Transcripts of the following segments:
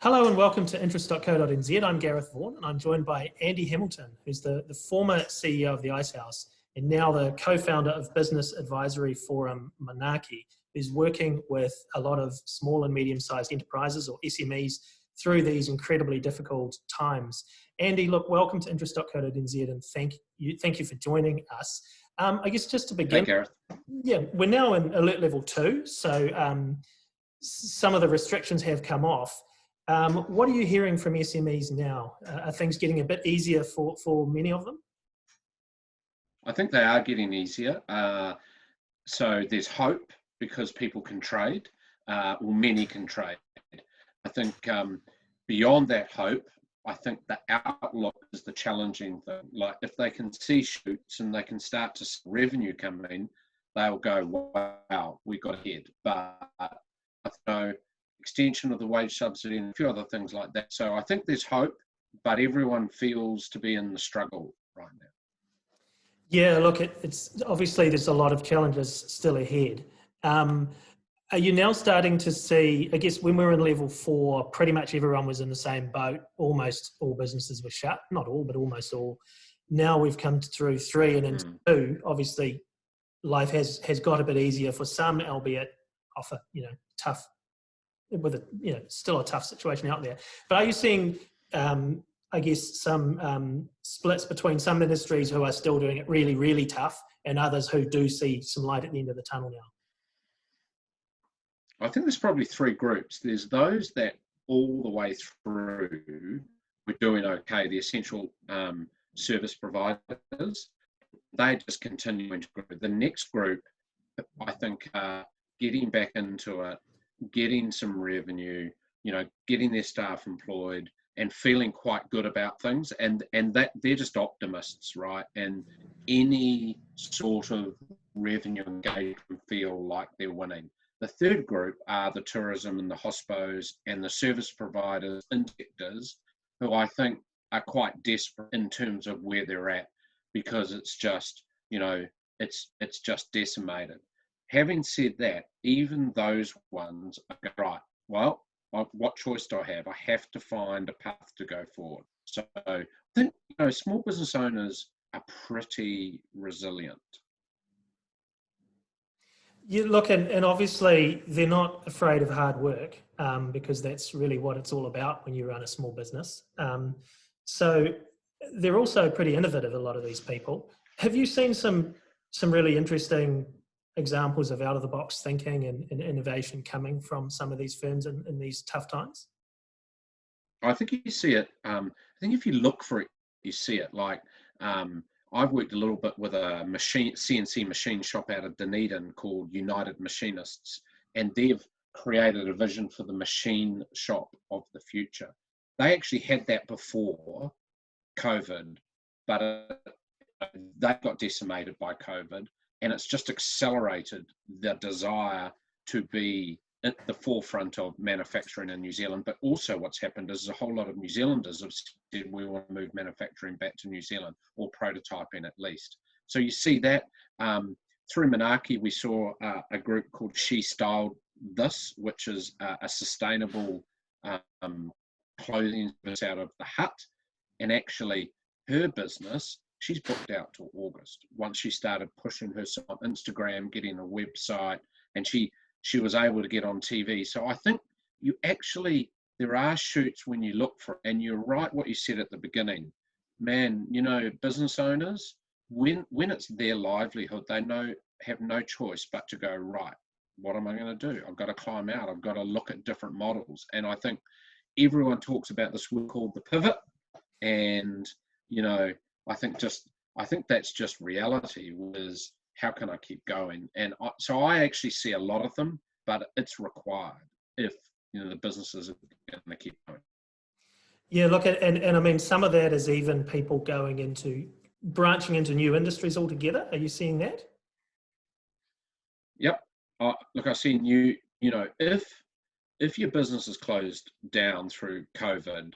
Hello and welcome to interest.co.nz. I'm Gareth Vaughan and I'm joined by Andy Hamilton, who's the former CEO of the Ice House and now the co-founder of business advisory forum Manaaki, who's working with a lot of small and medium-sized enterprises or SMEs through these incredibly difficult times. Andy, look, welcome to interest.co.nz and thank you for joining us. I guess just to begin, Hey, Gareth. yeah, we're now in alert level 2, so some of the restrictions have come off. What are you hearing from SMEs now? Are things getting a bit easier for many of them? I think they are getting easier. So there's hope because people can trade, many can trade. I think beyond that hope, I think the outlook is the challenging thing. Like if they can see shoots and they can start to see revenue come in, they'll go, wow, we got ahead. But I know extension of the wage subsidy and a few other things like that. So I think there's hope, but everyone feels to be in the struggle right now. Yeah, look, it's obviously there's a lot of challenges still ahead. Are you now starting to see, I guess when we were in level 4, pretty much everyone was in the same boat. Almost all businesses were shut, not all, but almost all. Now we've come through 3 and into 2. Obviously, life has got a bit easier for some, albeit off a tough, with still a tough situation out there. But are you seeing, I guess, some splits between some industries who are still doing it really, really tough and others who do see some light at the end of the tunnel now? I think there's probably 3 groups. There's those that all the way through were doing okay, the essential service providers. They're just continuing to grow. The next group, I think, getting back into it, getting some revenue, getting their staff employed and feeling quite good about things. And that they're just optimists, right? And any sort of revenue engagement feel like they're winning. The third group are the tourism and the hospos and the service providers and sectors who I think are quite desperate in terms of where they're at because it's just, it's just decimated. Having said that, even those ones are right. Well, what choice do I have? I have to find a path to go forward. So I think small business owners are pretty resilient. You look, and obviously they're not afraid of hard work because that's really what it's all about when you run a small business. So they're also pretty innovative, a lot of these people. Have you seen some really interesting examples of out-of-the-box thinking and innovation coming from some of these firms in these tough times? I think you see it. I think if you look for it, you see it. Like I've worked a little bit with a CNC machine shop out of Dunedin called United Machinists, and they've created a vision for the machine shop of the future. They actually had that before COVID, but they got decimated by COVID, and it's just accelerated the desire to be at the forefront of manufacturing in New Zealand. But also what's happened is a whole lot of New Zealanders have said we want to move manufacturing back to New Zealand, or prototyping at least. So you see that through Manaaki, we saw a group called She Styled This, which is a sustainable clothing business out of the Hut. And actually her business, she's booked out till August. Once she started pushing herself on Instagram, getting a website, and she was able to get on TV. So I think there are shoots when you look for it. And you're right what you said at the beginning. Man, business owners, when it's their livelihood, they have no choice but to go, right, what am I going to do? I've got to climb out. I've got to look at different models. And I think everyone talks about this word called the pivot. And, I think that's just reality, was how can I keep going? And so I actually see a lot of them, but it's required if the businesses are going to keep going. Yeah, look, and I mean, some of that is even people branching into new industries altogether. Are you seeing that? Yep. Look, I've seen if your business is closed down through COVID,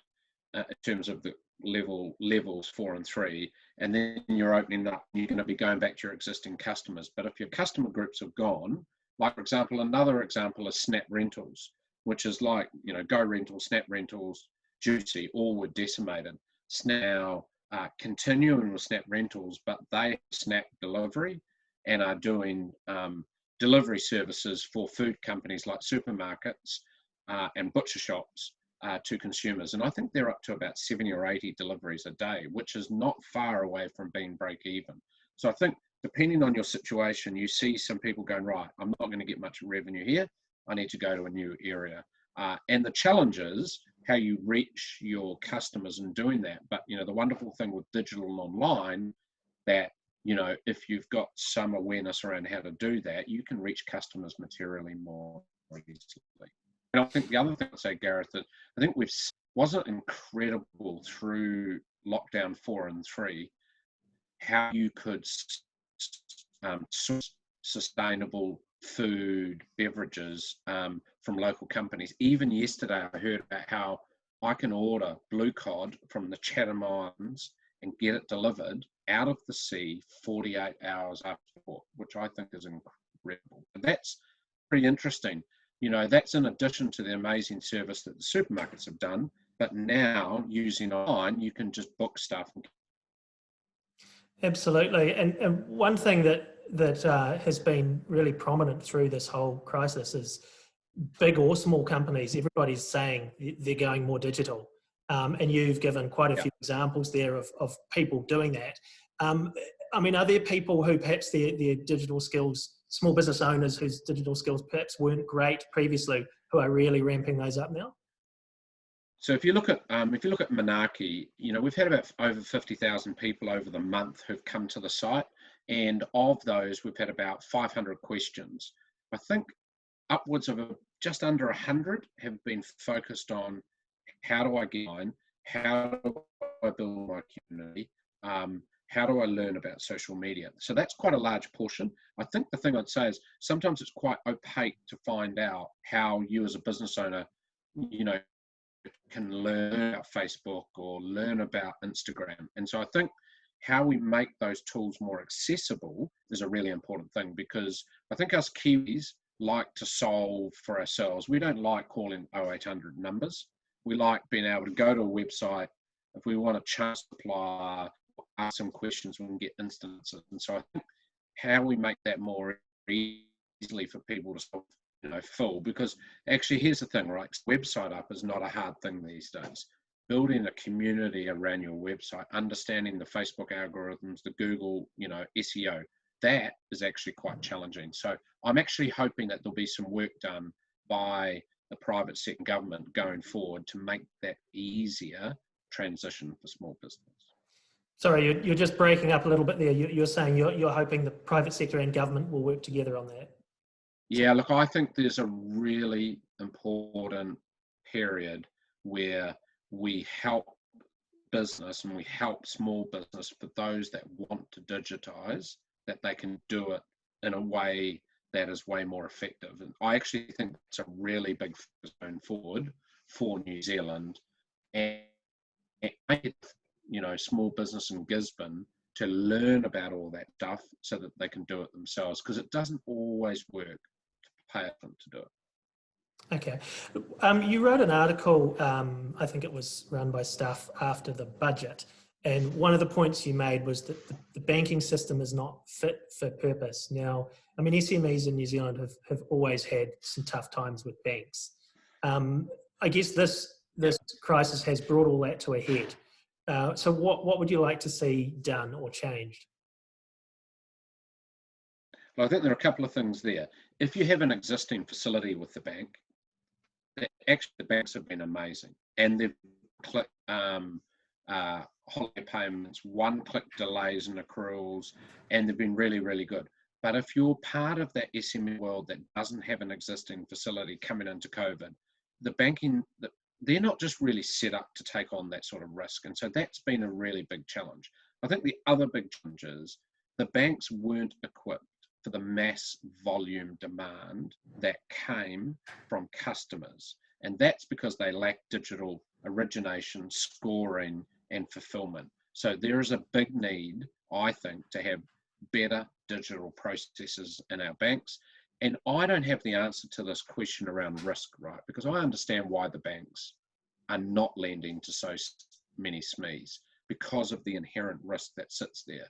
in terms of the levels 4 and 3, and then you're opening up, you're going to be going back to your existing customers. But if your customer groups have gone, like for example, another example is Snap Rentals. which is like, Go Rentals, Snap Rentals, Juicy, all were decimated. Now, continuing with Snap Rentals, but they Snap Delivery and are doing delivery services for food companies like supermarkets and butcher shops to consumers. And I think they're up to about 70 or 80 deliveries a day, which is not far away from being break even. So I think depending on your situation, you see some people going, right, I'm not going to get much revenue here. I need to go to a new area. And the challenge is how you reach your customers in doing that. But, the wonderful thing with digital and online, that, if you've got some awareness around how to do that, you can reach customers materially more easily. And I think the other thing I'd say, Gareth, that I think wasn't incredible through lockdown 4 and 3, how you could source sustainable food, beverages from local companies. Even yesterday, I heard about how I can order blue cod from the Chatham Islands and get it delivered out of the sea 48 hours after port, which I think is incredible. And that's pretty interesting. That's in addition to the amazing service that the supermarkets have done. But now, using online, you can just book stuff. Absolutely. And one thing that has been really prominent through this whole crisis is big or small companies, everybody's saying they're going more digital. And you've given quite a few examples there of people doing that. Are there people who perhaps their digital skills, small business owners whose digital skills perhaps weren't great previously, who are really ramping those up now? So if you look at Manaaki, we've had about over 50,000 people over the month who've come to the site, and of those, we've had about 500 questions. I think upwards of just under 100 have been focused on how do I get online, how do I build my community, how do I learn about social media? So that's quite a large portion. I think the thing I'd say is sometimes it's quite opaque to find out how you as a business owner, can learn about Facebook or learn about Instagram. And so I think how we make those tools more accessible is a really important thing, because I think us Kiwis like to solve for ourselves. We don't like calling 0800 numbers. We like being able to go to a website. If we want to change supplier, ask some questions, we can get instances. And so I think how we make that more easily for people to solve, full, because actually here's the thing, right? Website up is not a hard thing these days. Building a community around your website, understanding the Facebook algorithms, the Google, SEO, that is actually quite challenging. So I'm actually hoping that there'll be some work done by the private sector government going forward to make that easier transition for small business. Sorry, you're just breaking up a little bit there. You're saying you're hoping the private sector and government will work together on that. Yeah, look, I think there's a really important period where we help business and we help small business for those that want to digitize, that they can do it in a way that is way more effective. And I actually think it's a really big focus going forward for New Zealand and small business in Gisborne to learn about all that stuff so that they can do it themselves, because it doesn't always work to pay them to do it. Okay. You wrote an article, I think it was run by Stuff after the budget, and one of the points you made was that the banking system is not fit for purpose. Now, SMEs in New Zealand have always had some tough times with banks. I guess this crisis has brought all that to a head. So what would you like to see done or changed? Well, I think there are a couple of things there. If you have an existing facility with the bank, actually the banks have been amazing, and they've clicked holiday payments, one-click delays and accruals, and they've been really, really good. But if you're part of that SME world that doesn't have an existing facility coming into COVID, the banking, they're not just really set up to take on that sort of risk. And so that's been a really big challenge. I think the other big challenge is the banks weren't equipped for the mass volume demand that came from customers. And that's because they lack digital origination, scoring, and fulfillment. So there is a big need, I think, to have better digital processes in our banks. And I don't have the answer to this question around risk, right? Because I understand why the banks are not lending to so many SMEs because of the inherent risk that sits there.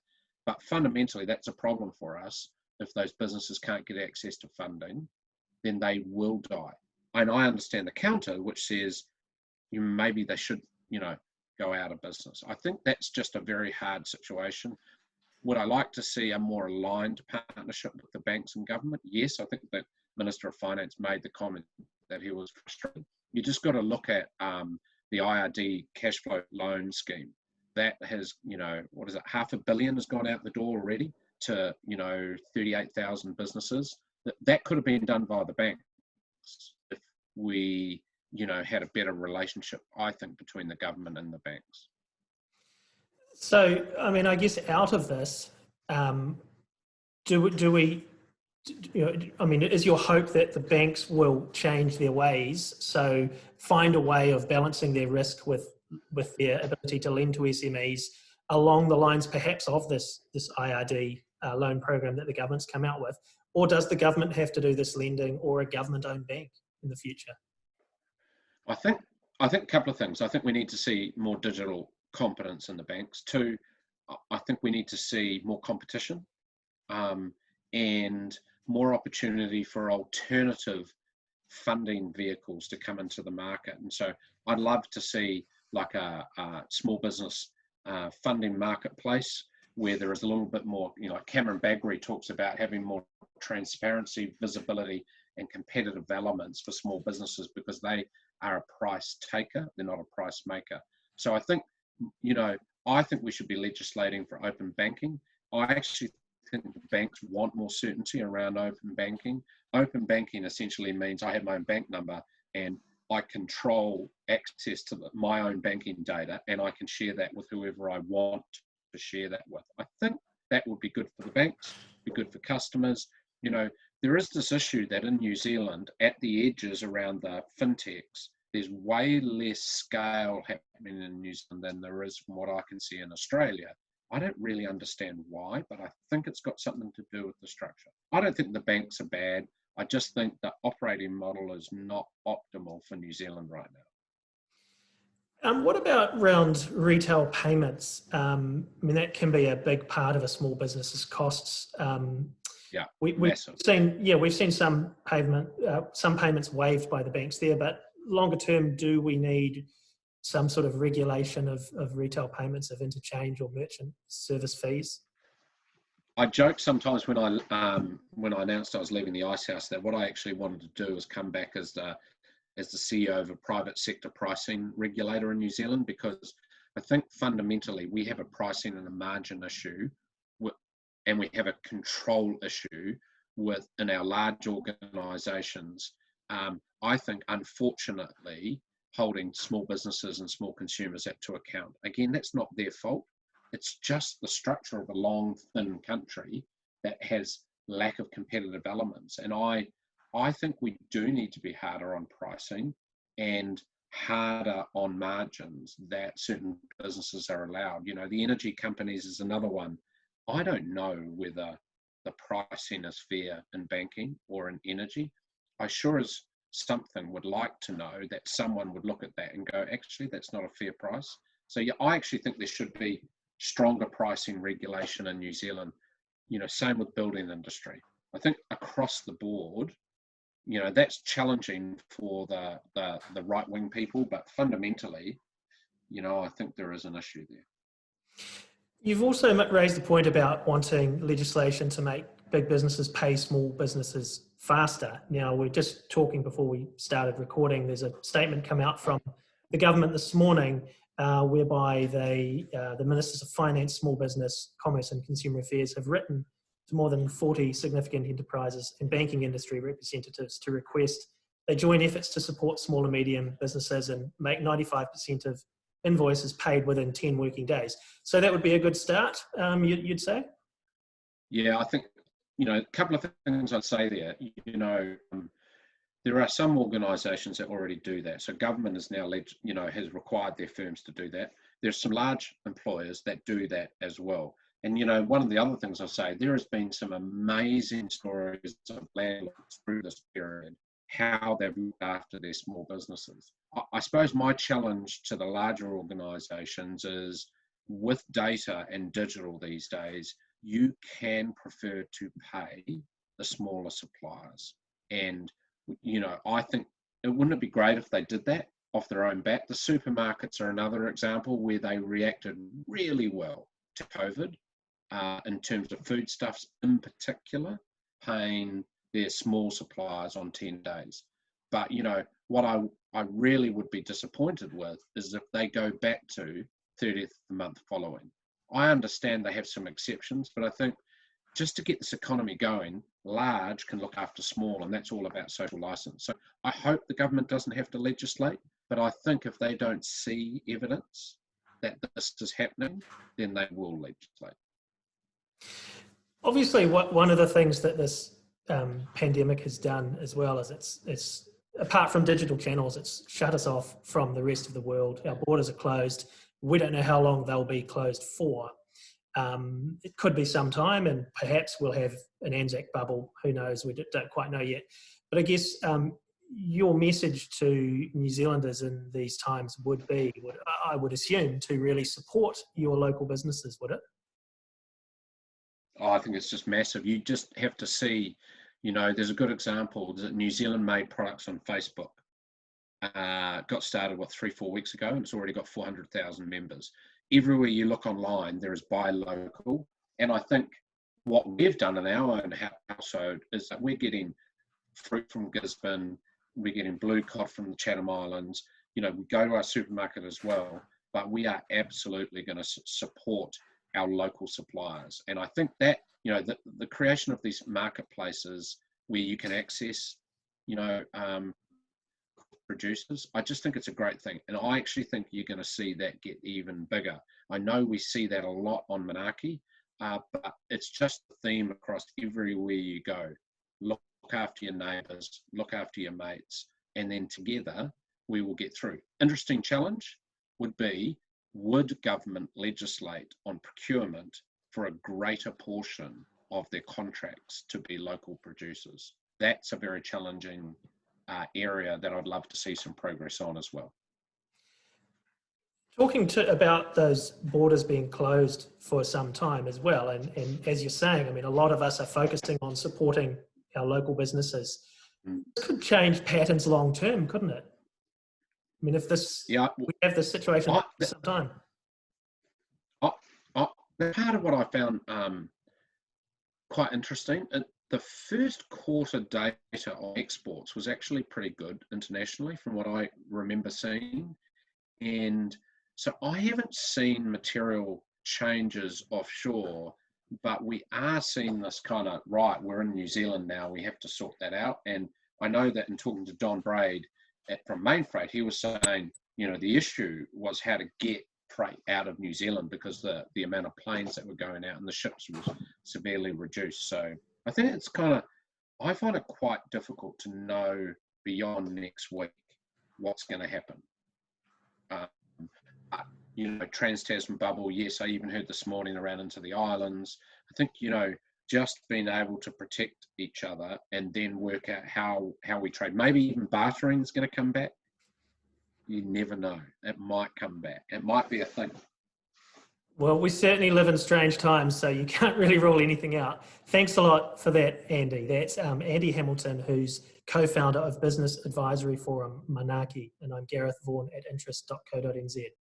But fundamentally, that's a problem for us. If those businesses can't get access to funding, then they will die. And I understand the counter, which says maybe they should, go out of business. I think that's just a very hard situation. Would I like to see a more aligned partnership with the banks and government? Yes, I think that Minister of Finance made the comment that he was frustrated. You just got to look at the IRD cash flow loan scheme. That has, what is it, $500 million has gone out the door already to, 38,000 businesses. That could have been done by the banks if we, had a better relationship, I think, between the government and the banks. So, I mean, I guess out of this, do we is your hope that the banks will change their ways, so find a way of balancing their risk with their ability to lend to SMEs along the lines perhaps of this IRD loan program that the government's come out with? Or does the government have to do this lending, or a government-owned bank in the future? I think a couple of things. I think we need to see more digital competence in the banks. Two, I think we need to see more competition and more opportunity for alternative funding vehicles to come into the market. And so I'd love to see like a small business funding marketplace where there is a little bit more, Cameron Baggery talks about having more transparency, visibility, and competitive elements for small businesses because they are a price taker, they're not a price maker. So I think, I think we should be legislating for open banking. I actually think the banks want more certainty around open banking. Open banking essentially means I have my own bank number and I control access to my own banking data and I can share that with whoever I want to share that with. I think that would be good for the banks, be good for customers. There is this issue that in New Zealand, at the edges around the fintechs, there's way less scale happening in New Zealand than there is from what I can see in Australia. I don't really understand why, but I think it's got something to do with the structure. I don't think the banks are bad. I just think the operating model is not optimal for New Zealand right now. What about around retail payments? That can be a big part of a small business's costs. Yeah, we've seen some payments waived by the banks there, but longer term, do we need some sort of regulation of retail payments, of interchange or merchant service fees? I joke sometimes when I announced I was leaving the Ice House that what I actually wanted to do was come back as the CEO of a private sector pricing regulator in New Zealand, because I think fundamentally we have a pricing and a margin issue and we have a control issue in our large organisations. I think, unfortunately, holding small businesses and small consumers to account. Again, that's not their fault. It's just the structure of a long, thin country that has lack of competitive elements. And I think we do need to be harder on pricing and harder on margins that certain businesses are allowed. The energy companies is another one. I don't know whether the pricing is fair in banking or in energy. I sure as something would like to know that someone would look at that and go, actually, that's not a fair price. So yeah, I actually think there should be stronger pricing regulation in New Zealand. Same with building industry. I think across the board, that's challenging for the right-wing people, but fundamentally, I think there is an issue there. You've also raised the point about wanting legislation to make big businesses pay small businesses faster. Now, we're just talking before we started recording. There's a statement come out from the government this morning whereby the Ministers of Finance, Small Business, Commerce and Consumer Affairs have written to more than 40 significant enterprises and banking industry representatives to request they join efforts to support small and medium businesses and make 95% of invoices paid within 10 working days. So that would be a good start, you'd say? Yeah, I think, a couple of things I'd say there. There are some organisations that already do that. So government is now, has required their firms to do that. There's some large employers that do that as well. And, one of the other things I say, there has been some amazing stories of landlords through this period, how they've looked after their small businesses. I suppose my challenge to the larger organisations is, with data and digital these days, you can prefer to pay the smaller suppliers. And, I think wouldn't it be great if they did that off their own bat? The supermarkets are another example where they reacted really well to COVID in terms of foodstuffs in particular, paying their small suppliers on 10 days. But, what I really would be disappointed with is if they go back to 30th the month following. I understand they have some exceptions, but I think just to get this economy going, large can look after small, and that's all about social license. So I hope the government doesn't have to legislate, but I think if they don't see evidence that this is happening, then they will legislate. Obviously, one of the things that this pandemic has done as well is it's apart from digital channels, it's shut us off from the rest of the world. Our borders are closed. We don't know how long they'll be closed for. It could be some time, and perhaps we'll have an Anzac bubble. Who knows? We don't quite know yet. But I guess your message to New Zealanders in these times would be, I would assume, to really support your local businesses, would it? I think it's just massive. You just have to see, there's a good example that New Zealand made products on Facebook. Got started, 3-4 weeks ago, and it's already got 400,000 members. Everywhere you look online, there is buy local. And I think what we've done in our own household is that we're getting fruit from Gisborne, we're getting blue cod from the Chatham Islands. We go to our supermarket as well, but we are absolutely going to support our local suppliers. And I think that, the creation of these marketplaces where you can access, producers, I just think it's a great thing. And I actually think you're going to see that get even bigger. I know we see that a lot on Manaaki, but it's just the theme across everywhere you go. Look after your neighbours, look after your mates, and then together we will get through. Interesting challenge would be, would government legislate on procurement for a greater portion of their contracts to be local producers? That's a very challenging area that I'd love to see some progress on as well. Talking about those borders being closed for some time as well, and as you're saying, a lot of us are focusing on supporting our local businesses. This could change patterns long term, couldn't it? We have this situation for some time. Part of what I found quite interesting, the first quarter data on exports was actually pretty good internationally from what I remember seeing. And so I haven't seen material changes offshore, but we are seeing this kind of, we're in New Zealand now, we have to sort that out. And I know that in talking to Don Braid from Main Freight, he was saying, the issue was how to get freight out of New Zealand because the amount of planes that were going out and the ships was severely reduced. So I think it's I find it quite difficult to know beyond next week what's going to happen. Trans-Tasman bubble, yes, I even heard this morning around into the islands. I think, just being able to protect each other and then work out how we trade. Maybe even bartering is going to come back. You never know. It might come back. It might be a thing. Well, we certainly live in strange times, so you can't really rule anything out. Thanks a lot for that, Andy. That's Andy Hamilton, who's co-founder of business advisory forum Manaaki, and I'm Gareth Vaughan at interest.co.nz.